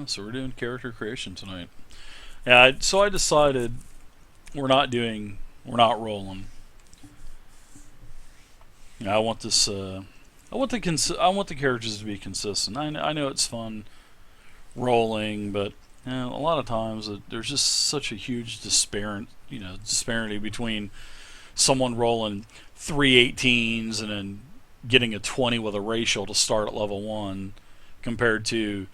So we're doing character creation tonight. Yeah, so I decided we're not rolling. I want this. I want the characters to be consistent. I know it's fun rolling, but a lot of times there's just such a huge disparity between someone rolling 3 18s and then getting a 20 with a racial to start at level 1 compared to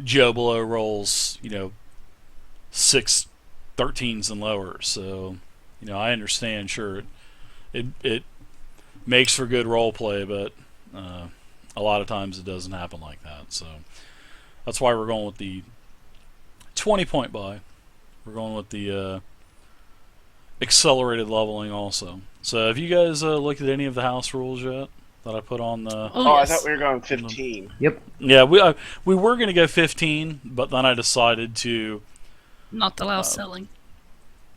Joe Blow rolls, 6 13s and lower. So, I understand, sure, it makes for good role play, but a lot of times it doesn't happen like that. So that's why we're going with the 20-point buy. We're going with the accelerated leveling also. So have you guys looked at any of the house rules yet that I put on the... Oh, yes. I thought we were going 15. Yep. Yeah, we were going to go 15, but then I decided to... Not allow selling.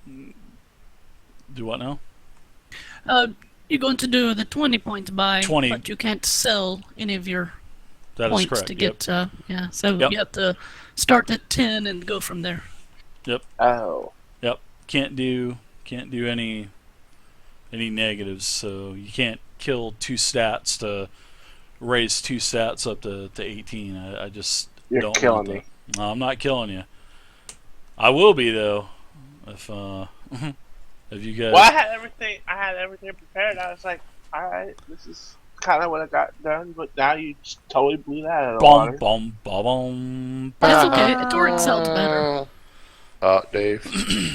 Do what now? You're going to do the 20-point buy, 20. but you can't sell any of your That points is correct. to get... Yep. So Yep. you have to start at 10 and go from there. Yep. Oh. Yep. Can't do any negatives, so you can't kill 2 stats to raise 2 stats up to 18. I just You're don't killing want me. that. No, I'm not killing you. I will be though, if you guys. Well, I had everything prepared. I was like, all right, this is kind of what I got done, but now you just totally blew that out of the water. Boom, boom, boom. That's okay. It works out better. Dave,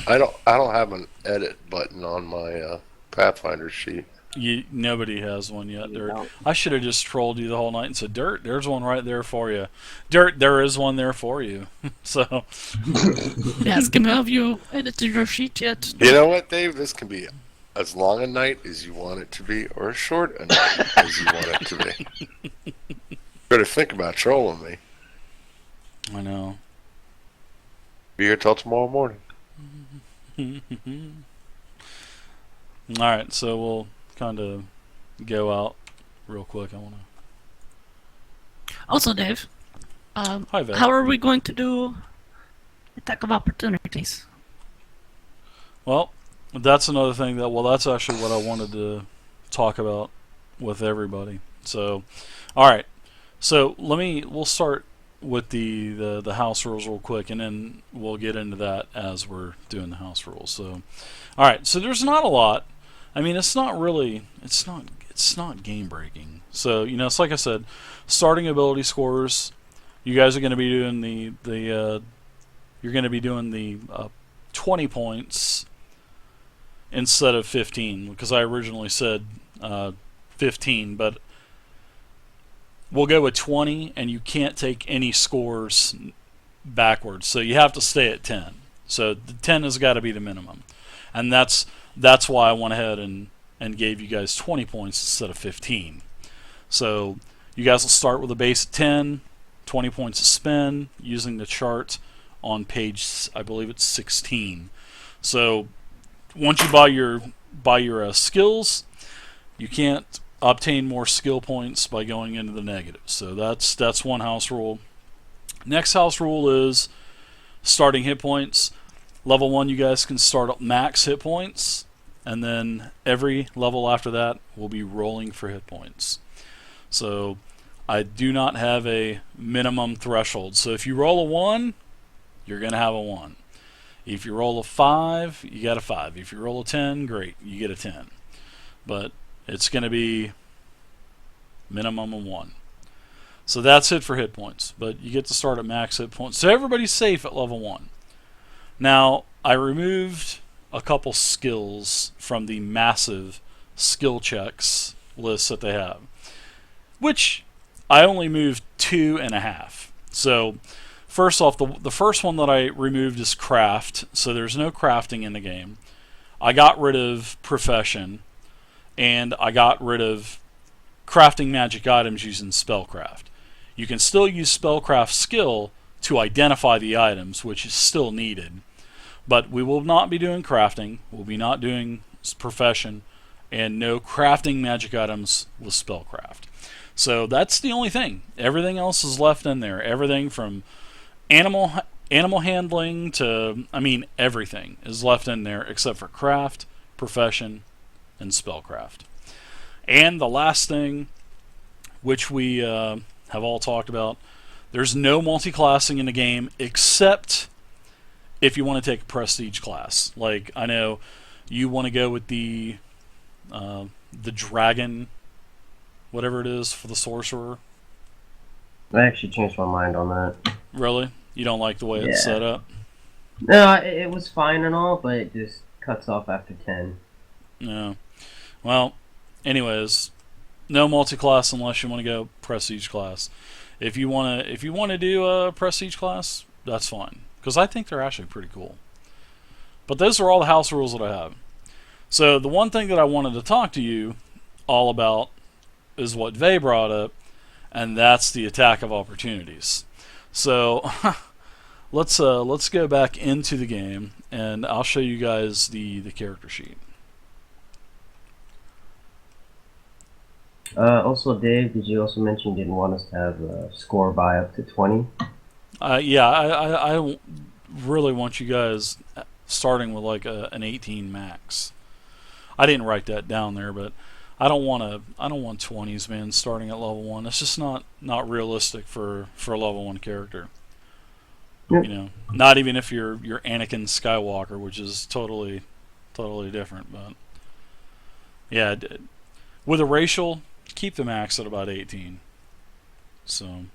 I don't have an edit button on my Pathfinder sheet. Nobody has one yet, Dirt. No. I should have just trolled you the whole night and said, Dirt, there's one right there for you. Dirt, there is one there for you. So. Ask him, have you edited your sheet yet? You know what, Dave? This can be as long a night as you want it to be, or as short a night as you want it to be. Better think about trolling me. I know. Be here till tomorrow morning. Alright, so we'll kind of go out real quick. I want to. Also, Dave, Hi, Val. how are we going to do attack of opportunities? Well, that's another thing that's actually what I wanted to talk about with everybody. So, alright. So, we'll start with the house rules real quick, and then we'll get into that as we're doing the house rules. So, alright, so there's not a lot. I mean, it's not game breaking. So, it's like I said, starting ability scores. You guys are going to be doing you're going to be doing the 20 points instead of 15, because I originally said 15, but we'll go with 20, and you can't take any scores backwards. So you have to stay at 10. So the 10 has got to be the minimum, and that's why I went ahead and gave you guys 20 points instead of 15. So you guys will start with a base of 10, 20 points to spend using the chart on page, I believe it's 16. So once you buy your skills, you can't obtain more skill points by going into the negatives. So that's one house rule. Next house rule is starting hit points. Level 1, you guys can start at max hit points, and then every level after that will be rolling for hit points. So I do not have a minimum threshold. So if you roll a 1, you're going to have a 1. If you roll a 5, you got a 5. If you roll a 10, great, you get a 10. But it's going to be minimum of 1. So that's it for hit points. But you get to start at max hit points. So everybody's safe at level 1. Now, I removed a couple skills from the massive skill checks list that they have, which I only moved 2.5. So first off, the first one that I removed is craft. So there's no crafting in the game. I got rid of profession, and I got rid of crafting magic items using spellcraft. You can still use spellcraft skill to identify the items, which is still needed, but we will not be doing crafting. We'll be not doing profession, and no crafting magic items with spellcraft. So that's the only thing. Everything else is left in there. Everything from animal animal handling to, I mean, everything is left in there except for craft, profession, and spellcraft. And the last thing, which we have all talked about, there's no multi-classing in the game except if you want to take a prestige class. Like, I know you want to go with the dragon, whatever it is, for the sorcerer. I actually changed my mind on that. Really? You don't like the way it's Yeah. set up? No, it was fine and all, but it just cuts off after 10. No. Well, anyways, no multi-class unless you want to go prestige class. If you wanna do a prestige class, that's fine, because I think they're actually pretty cool. But those are all the house rules that I have. So the one thing that I wanted to talk to you all about is what Vhey brought up, and that's the attack of opportunities. So let's go back into the game, and I'll show you guys the character sheet. Also, Dave, did you also mention you didn't want us to have a score by up to 20? Yeah, I really want you guys starting with like an 18 max. I didn't write that down there, but I don't want 20s, man, starting at level 1. It's just not realistic for a level 1 character. Yep. You know, not even if you're Anakin Skywalker, which is totally different. But yeah, with a racial, keep the max at about 18. So,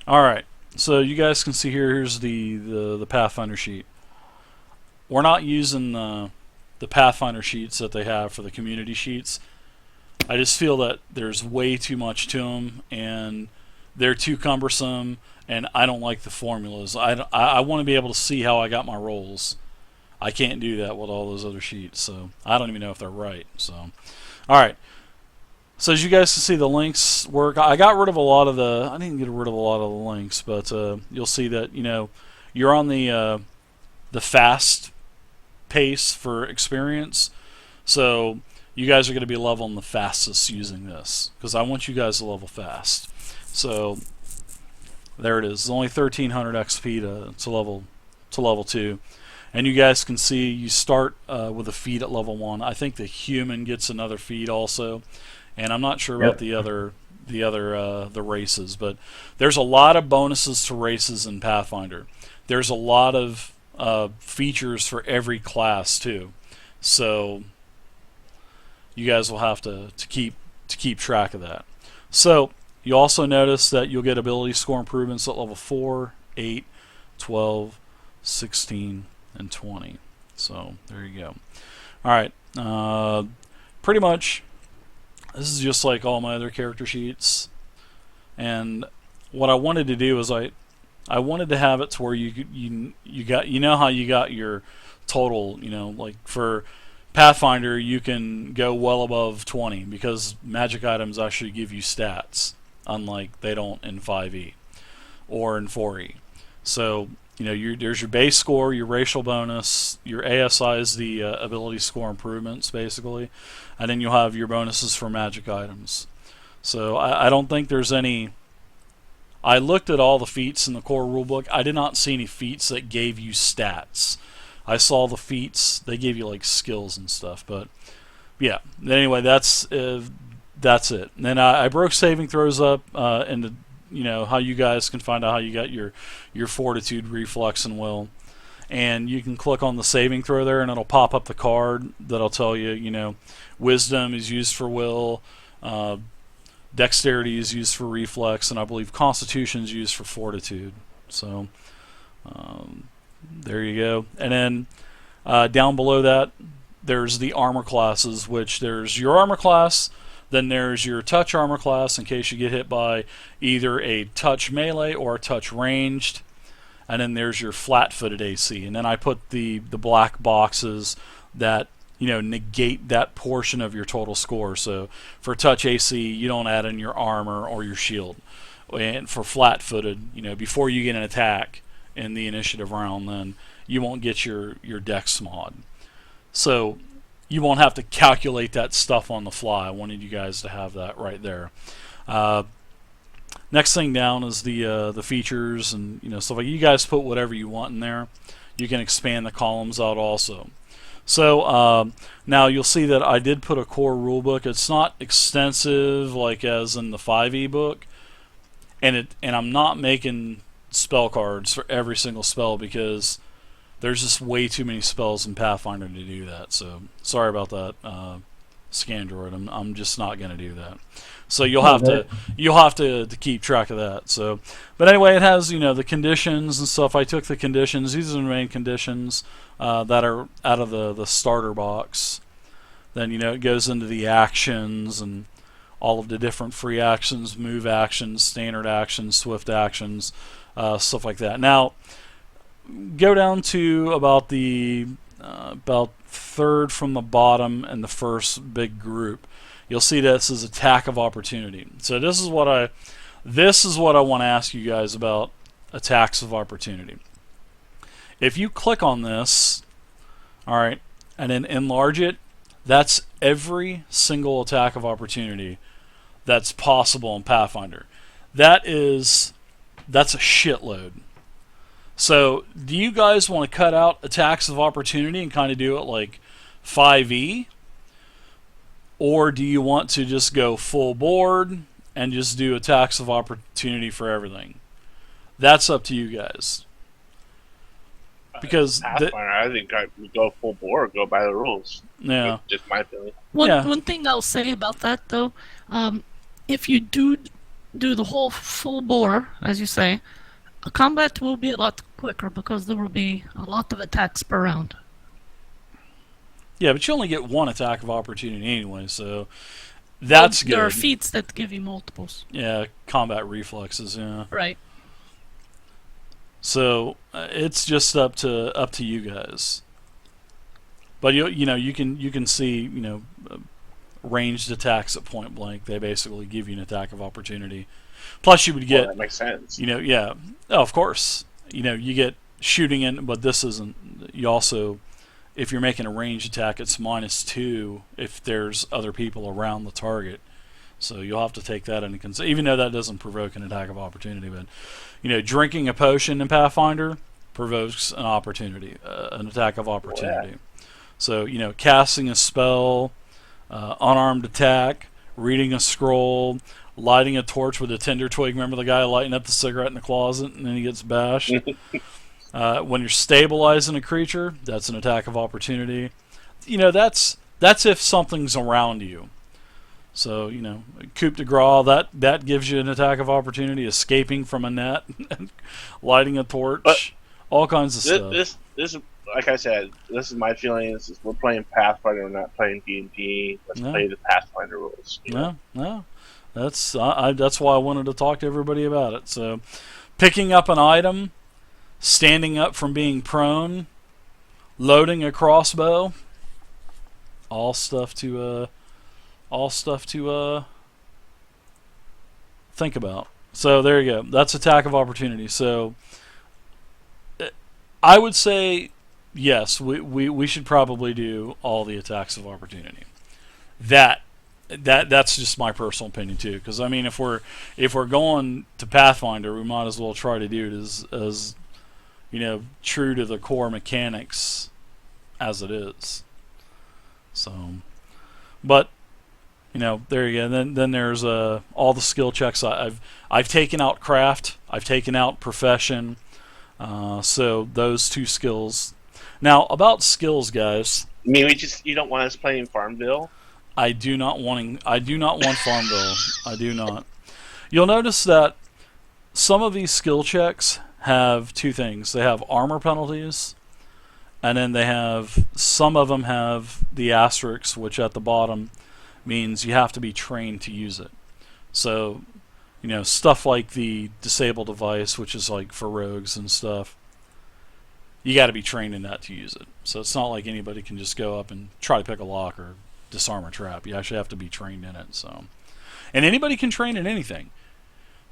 all right. So you guys can see here. Here's the Pathfinder sheet. We're not using the Pathfinder sheets that they have for the community sheets. I just feel that there's way too much to them, and they're too cumbersome, and I don't like the formulas. I want to be able to see how I got my rolls. I can't do that with all those other sheets, so I don't even know if they're right. So, all right. So as you guys can see, the links work. I got rid of a lot of the. I didn't get rid of a lot of the links, but you'll see that you're on the fast pace for experience. So you guys are going to be leveling the fastest using this, because I want you guys to level fast. So there it is. It's only 1300 XP to level 2. And you guys can see you start with a feat at level 1. I think the human gets another feat also, and I'm not sure about the other races, but there's a lot of bonuses to races in Pathfinder. There's a lot of features for every class too, so you guys will have to keep track of that. So you also notice that you'll get ability score improvements at level 4, 8, 12, 16, and 20. So there you go. Alright, pretty much this is just like all my other character sheets, and what I wanted to do is I wanted to have it to where you got, how you got your total, like for Pathfinder you can go well above 20 because magic items actually give you stats, unlike they don't in 5e or in 4e. So there's your base score, your racial bonus, your ASI is the ability score improvements basically, and then you'll have your bonuses for magic items. So I don't think there's any. I looked at all the feats in the core rulebook. I did not see any feats that gave you stats. I saw the feats, they gave you like skills and stuff. But yeah, anyway, that's it. And then I broke saving throws up into how you guys can find out how you got your fortitude, reflex, and will. And you can click on the saving throw there, and it'll pop up the card that'll tell you, wisdom is used for will. Dexterity is used for reflex, and I believe Constitution is used for fortitude. So there you go. And then down below that, there's the armor classes, which there's your armor class, then there's your touch armor class in case you get hit by either a touch melee or a touch ranged, and then there's your flat-footed AC. And then I put the black boxes that negate that portion of your total score. So for touch AC, you don't add in your armor or your shield. And for flat-footed, before you get an attack in the initiative round, then you won't get your dex mod. So you won't have to calculate that stuff on the fly. I wanted you guys to have that right there. next thing down is the features and stuff like. You guys put whatever you want in there. You can expand the columns out also. So now you'll see that I did put a core rulebook. It's not extensive like as in the 5e book, and I'm not making spell cards for every single spell because there's just way too many spells in Pathfinder to do that. So sorry about that, Scandroid. I'm just not going to do that. So you'll have to keep track of that. So, but anyway, it has the conditions and stuff. I took the conditions. These are the main conditions that are out of the starter box. Then it goes into the actions and all of the different free actions, move actions, standard actions, swift actions, stuff like that. Now, go down to about third from the bottom and the first big group. You'll see this is attack of opportunity. So this is what I want to ask you guys about attacks of opportunity. If you click on this, all right, and then enlarge it, that's every single attack of opportunity that's possible in Pathfinder. That's a shitload. So do you guys want to cut out attacks of opportunity and kind of do it like 5e? Or do you want to just go full board and just do attacks of opportunity for everything? That's up to you guys. Because Pathfinder, I think I would go full board, go by the rules. Yeah. Just my feeling. One thing I'll say about that though, if you do the whole full bore, as you say, combat will be a lot quicker because there will be a lot of attacks per round. Yeah, but you only get one attack of opportunity anyway, so that's good. There are feats that give you multiples. Yeah, combat reflexes. Yeah. Right. So it's just up to you guys. But you can see ranged attacks at point blank. They basically give you an attack of opportunity. Plus you would get that makes sense. Yeah. Oh, of course. You get shooting in, but this isn't. You also, if you're making a ranged attack, it's -2 if there's other people around the target. So you'll have to take that into consideration, even though that doesn't provoke an attack of opportunity. But drinking a potion in Pathfinder provokes an opportunity, an attack of opportunity. So casting a spell, unarmed attack, reading a scroll, lighting a torch with a tinder twig. Remember the guy lighting up the cigarette in the closet and then he gets bashed? When you're stabilizing a creature, that's an attack of opportunity. That's if something's around you. So, coup de grace, that gives you an attack of opportunity. Escaping from a net, lighting a torch, all kinds of stuff. This, like I said, this is my feeling. We're playing Pathfinder, we're not playing D&D. Let's play the Pathfinder rules. No. That's why I wanted to talk to everybody about it. So, picking up an item, standing up from being prone, loading a crossbow, all stuff to think about. So there you go. That's attack of opportunity. So I would say yes, we should probably do all the attacks of opportunity. That's just my personal opinion too. Because I mean, if we're going to Pathfinder, we might as well try to do it as true to the core mechanics as it is. So, but there you go. Then there's all the skill checks. I've taken out craft. I've taken out profession. So those two skills. Now about skills, guys. I mean, you don't want us playing Farmville. I do not want Farmville. I do not. You'll notice that some of these skill checks have two things. They have armor penalties, and then some of them have the asterisks, which at the bottom means you have to be trained to use it. So, stuff like the disable device, which is like for rogues and stuff, you got to be trained in that to use it. So it's not like anybody can just go up and try to pick a lock or disarm a trap. You actually have to be trained in it. So, and anybody can train in anything,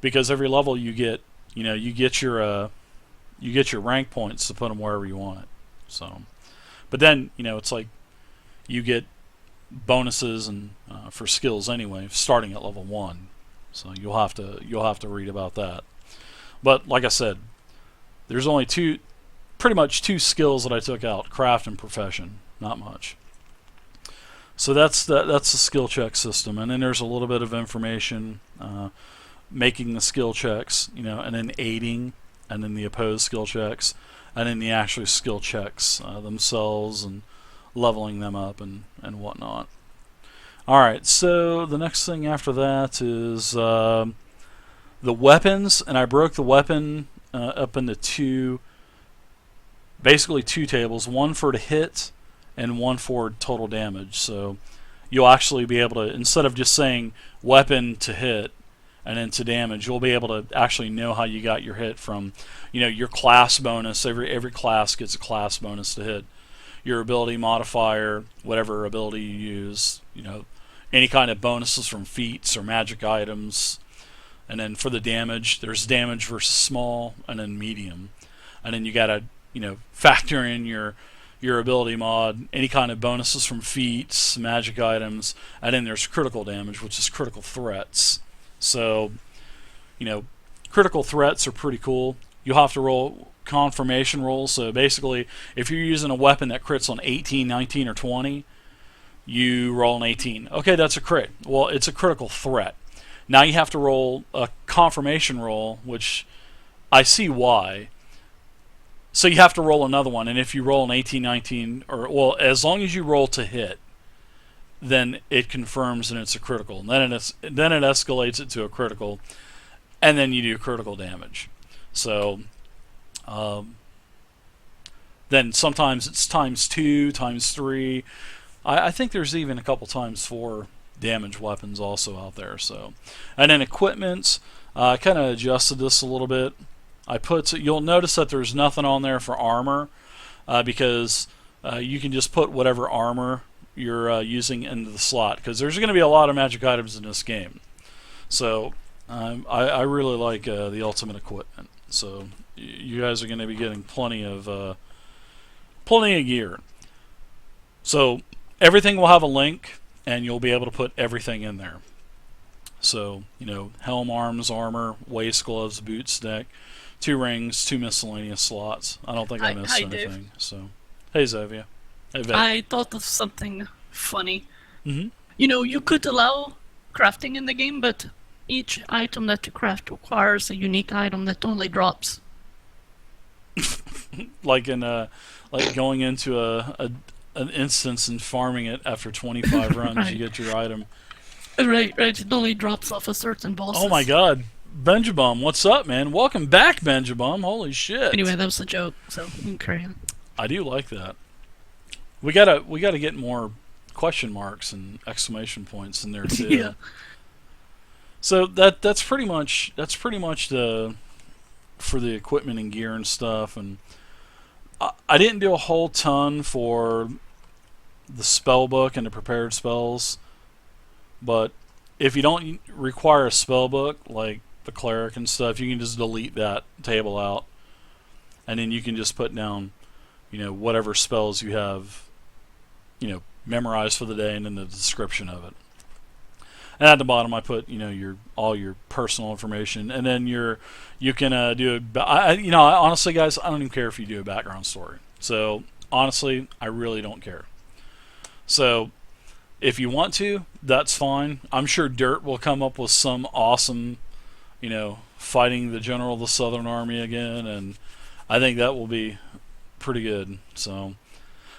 because every level you get your rank points to put them wherever you want it. So, but then it's like you get bonuses and for skills anyway, starting at level 1. So you'll have to read about that. But like I said, there's only pretty much two skills that I took out: craft and profession. Not much. So that's the skill check system, and then there's a little bit of information making the skill checks, and then aiding, and then the opposed skill checks, and then the actual skill checks themselves, and leveling them up and whatnot. Alright, so the next thing after that is the weapons, and I broke the weapon up into basically two tables, one for the hit and one for total damage. So you'll actually be able to, instead of just saying weapon to hit and then to damage, you'll be able to actually know how you got your hit from, your class bonus. Every class gets a class bonus to hit. Your ability modifier, whatever ability you use, any kind of bonuses from feats or magic items. And then for the damage, there's damage versus small and then medium. And then you gotta, factor in your ability mod, any kind of bonuses from feats, magic items, and then there's critical damage, which is critical threats. So, critical threats are pretty cool. You'll have to roll confirmation rolls. So basically, if you're using a weapon that crits on 18, 19, or 20, you roll an 18. Okay, that's a crit. Well, it's a critical threat. Now you have to roll a confirmation roll, which I see why. So you have to roll another one, and if you roll an 18, 19, as long as you roll to hit, then it confirms and it's a critical. And then it escalates it to a critical, and then you do critical damage. So then sometimes it's ×2, ×3. I think there's even a couple ×4 damage weapons also out there. So, and then equipment, I kind of adjusted this a little bit. You'll notice that there's nothing on there for armor because you can just put whatever armor you're using into the slot, because there's going to be a lot of magic items in this game. So I really like the ultimate equipment. So you guys are going to be getting plenty of gear. So everything will have a link, and you'll be able to put everything in there. So, helm, arms, armor, waist, gloves, boots, deck, 2 rings, 2 miscellaneous slots. I don't think I missed anything. Dave. So, hey, Xavier. Hey, Vic. I thought of something funny. Mm-hmm. You could allow crafting in the game, but each item that you craft requires a unique item that only drops. like going into an instance and farming it after 25 runs, right. You get your item. Right. It only drops off a certain boss. Oh my God, Benjabum, what's up, man? Welcome back, Benjabum. Holy shit. Anyway, that was a joke, so you can carry on. I do like that. We gotta get more question marks and exclamation points in there too. Yeah. So that's pretty much the for the equipment and gear and stuff. And I didn't do a whole ton for the spell book and the prepared spells, but if you don't require a spell book like the cleric and stuff, you can just delete that table out, and then you can just put down whatever spells you have memorized for the day, and then the description of it. And at the bottom I put all your personal information, and then you can do honestly guys, I don't even care if you do a background story. So honestly, I really don't care. So if you want to, that's fine. I'm sure Dirt will come up with some awesome, fighting the general of the Southern Army again, and I think that will be pretty good. So,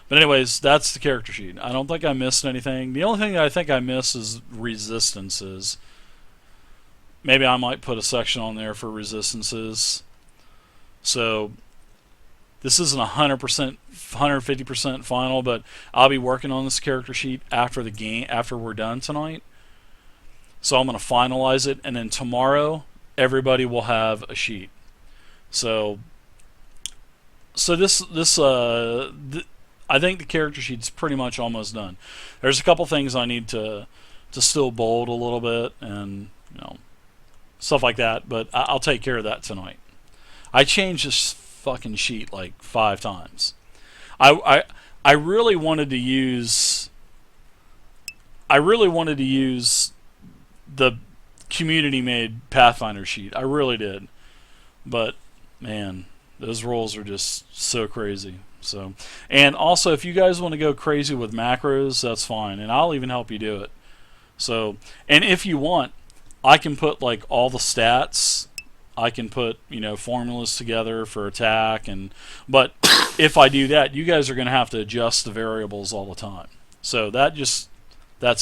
but anyways, that's the character sheet. I don't think I missed anything. The only thing that I think I missed is resistances. Maybe I might put a section on there for resistances. So this isn't 100%, 150% final, but I'll be working on this character sheet after the game, after we're done tonight. So I'm going to finalize it, and then tomorrow everybody will have a sheet. So I think the character sheet's pretty much almost done. There's a couple things I need to still bold a little bit and stuff like that, but I'll take care of that tonight. I changed this fucking sheet like 5 times. I really wanted to use the community-made Pathfinder sheet. I really did. But, man, those rolls are just so crazy. So, and also, if you guys want to go crazy with macros, that's fine. And I'll even help you do it. So, and if you want, I can put, like, all the stats. I can put, formulas together for attack. But if I do that, you guys are going to have to adjust the variables all the time. So, that's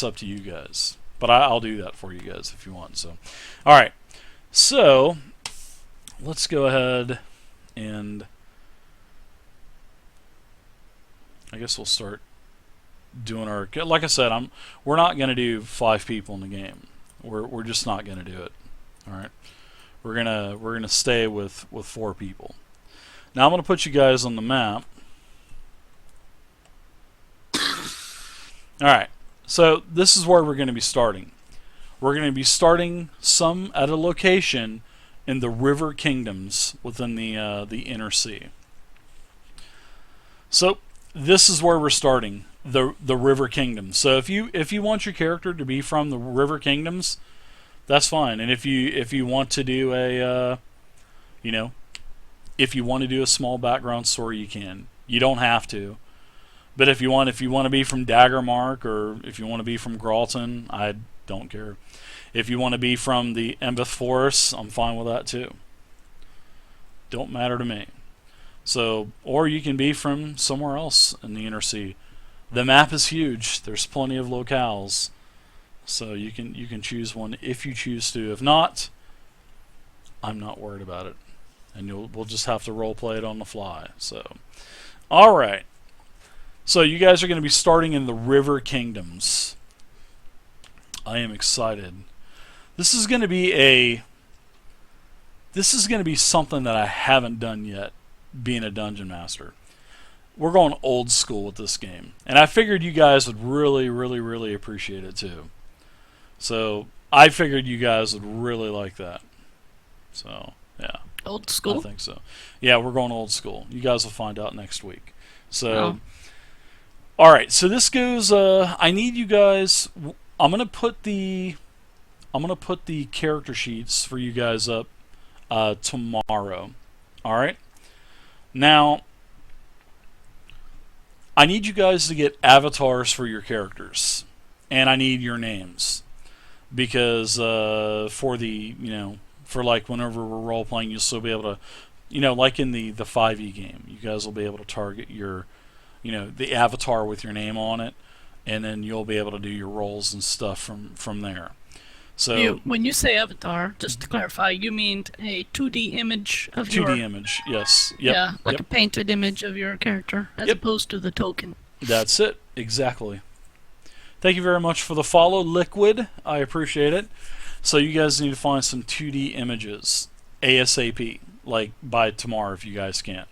up to you guys. But I'll do that for you guys if you want. So, all right. So, let's go ahead and I guess we'll start doing our. Like I said, we're not going to do 5 people in the game. We're just not going to do it. All right. We're gonna stay with 4 people. Now I'm going to put you guys on the map. All right. So this is where we're going to be starting. We're going to be starting at a location in the River Kingdoms within the Inner Sea. So this is where we're starting, the River Kingdoms. So if you want your character to be from the River Kingdoms, that's fine. And if you want to do if you want to do a small background story, you can. You don't have to. But if you want to be from Daggermark, or if you want to be from Gralton, I don't care. If you want to be from the Embeth Forest, I'm fine with that too. Don't matter to me. So, or you can be from somewhere else in the Inner Sea. The map is huge. There's plenty of locales. So you can choose one if you choose to. If not, I'm not worried about it. And we'll just have to role play it on the fly. So, all right. So you guys are going to be starting in the River Kingdoms. I am excited. This is going to be something that I haven't done yet, being a dungeon master. We're going old school with this game, and I figured you guys would really, really, really appreciate it too. So I figured you guys would really like that. So yeah, Old school? I think so. Yeah, we're going old school. You guys will find out next week. So. All right, so this goes. I need you guys. I'm gonna put the character sheets for you guys up tomorrow. All right. Now, I need you guys to get avatars for your characters, and I need your names because for like whenever we're role playing, you'll still be able to, like in the 5e game, you guys will be able to target your. The avatar with your name on it, and then you'll be able to do your rolls and stuff from there. So when you say avatar, just to clarify, you mean a 2D image of 2D image, yes. Yep. Yeah, like Yep. a painted image of your character, as Yep. opposed to the token. That's it, exactly. Thank you very much for the follow, Liquid. I appreciate it. So you guys need to find some 2D images ASAP, like by tomorrow if you guys can.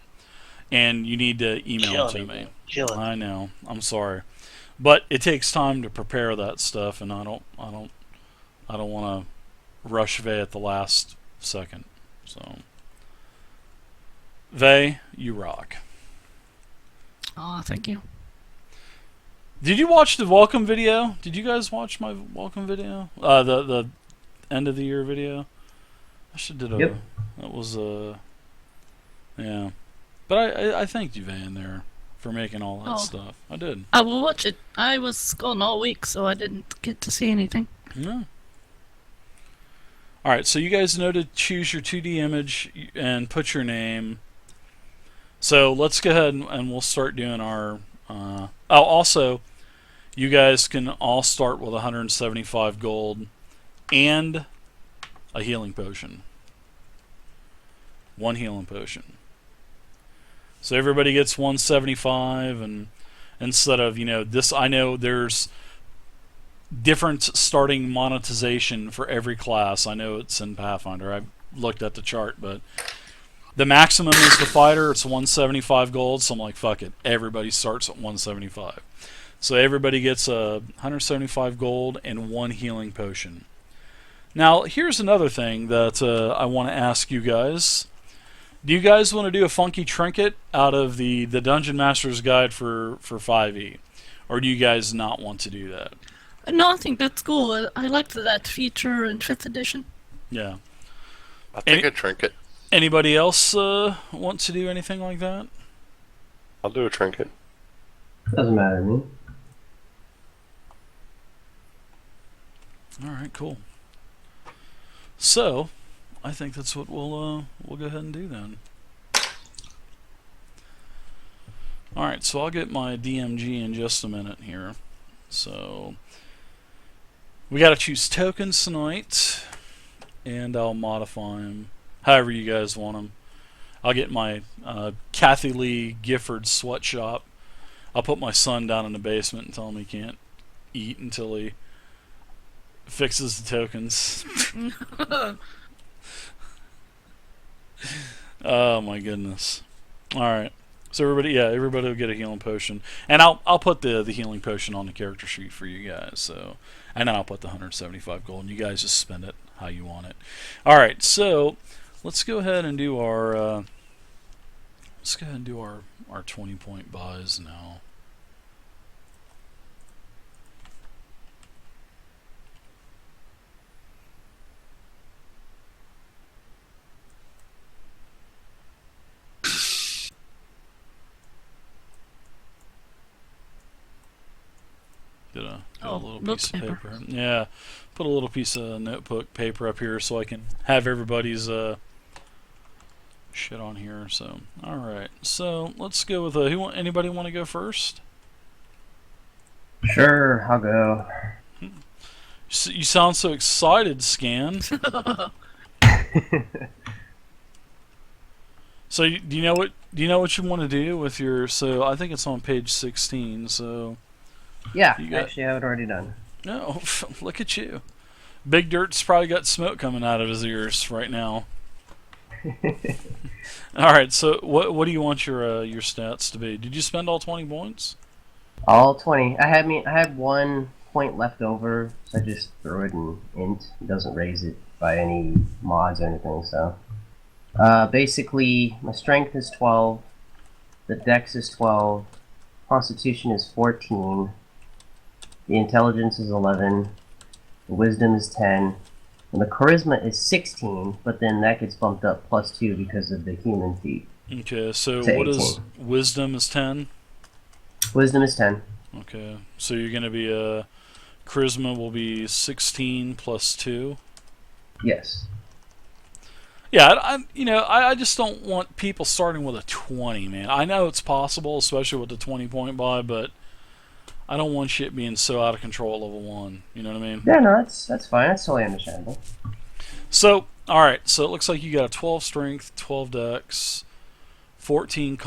And you need to email it to me. I know. I'm sorry, but it takes time to prepare that stuff, and I don't want to rush Vhey at the last second. So, Vhey, you rock. Oh, thank you. Did you watch the welcome video? Did you guys watch my welcome video? The end of the year video. I should did a. Yep. That was yeah. But I thanked you, Vhey, in there for making all that stuff. I did. I will watch it. I was gone all week, so I didn't get to see anything. No. Alright, so you guys know to choose your 2D image and put your name. So let's go ahead and we'll start doing our... also, you guys can all start with 175 gold and a healing potion. 1 healing potion. So everybody gets 175, and instead of, this, I know there's different starting monetization for every class. I know it's in Pathfinder. I've looked at the chart, but the maximum is the fighter. It's 175 gold, so I'm like, fuck it. Everybody starts at 175. So everybody gets 175 gold and 1 healing potion. Now, here's another thing that I want to ask you guys. Do you guys want to do a funky trinket out of the Dungeon Master's Guide for 5e? Or do you guys not want to do that? No, I think that's cool. I liked that feature in 5th edition. Yeah. I'll take Any- a trinket. Anybody else want to do anything like that? I'll do a trinket. Doesn't matter to me. All right, cool. So, I think that's what we'll go ahead and do then. All right, so I'll get my DMG in just a minute here. So, we got to choose tokens tonight, and I'll modify them however you guys want them. I'll get my Kathy Lee Gifford sweatshop. I'll put my son down in the basement and tell him he can't eat until he fixes the tokens. Oh my goodness! All right, so everybody will get a healing potion, and I'll put the healing potion on the character sheet for you guys. So, and then I'll put the 175 gold, and you guys just spend it how you want it. All right, so let's go ahead and do our 20-point buys now. Get a little piece of paper. Yeah, put a little piece of notebook paper up here so I can have everybody's shit on here. So, all right. So let's go with anybody want to go first? Sure, I'll go. You sound so excited, Scan. So do you know what you want to do with your? So I think it's on page 16. So Yeah, You got- actually, I have it already done. no, look at you. Bigdirt's probably got smoke coming out of his ears right now. All right. So what do you want your stats to be? Did you spend all 20 points? All 20. I had 1 point left over, so I just threw it in int. It doesn't raise it by any mods or anything, so. Basically, my strength is 12, the dex is 12, constitution is 14, the intelligence is 11, the wisdom is 10, and the charisma is 16, but then that gets bumped up +2 because of the human feat. Okay. So To what is 18. wisdom is 10? Wisdom is 10. Okay. So you're gonna be charisma will be 16 plus 2. Yes. Yeah, I just don't want people starting with a 20, man. I know it's possible, especially with the 20-point buy, but I don't want shit being so out of control at level 1. You know what I mean? Yeah, no, that's fine. That's totally understandable. So, all right. So it looks like you got a 12 strength, 12 dex, 14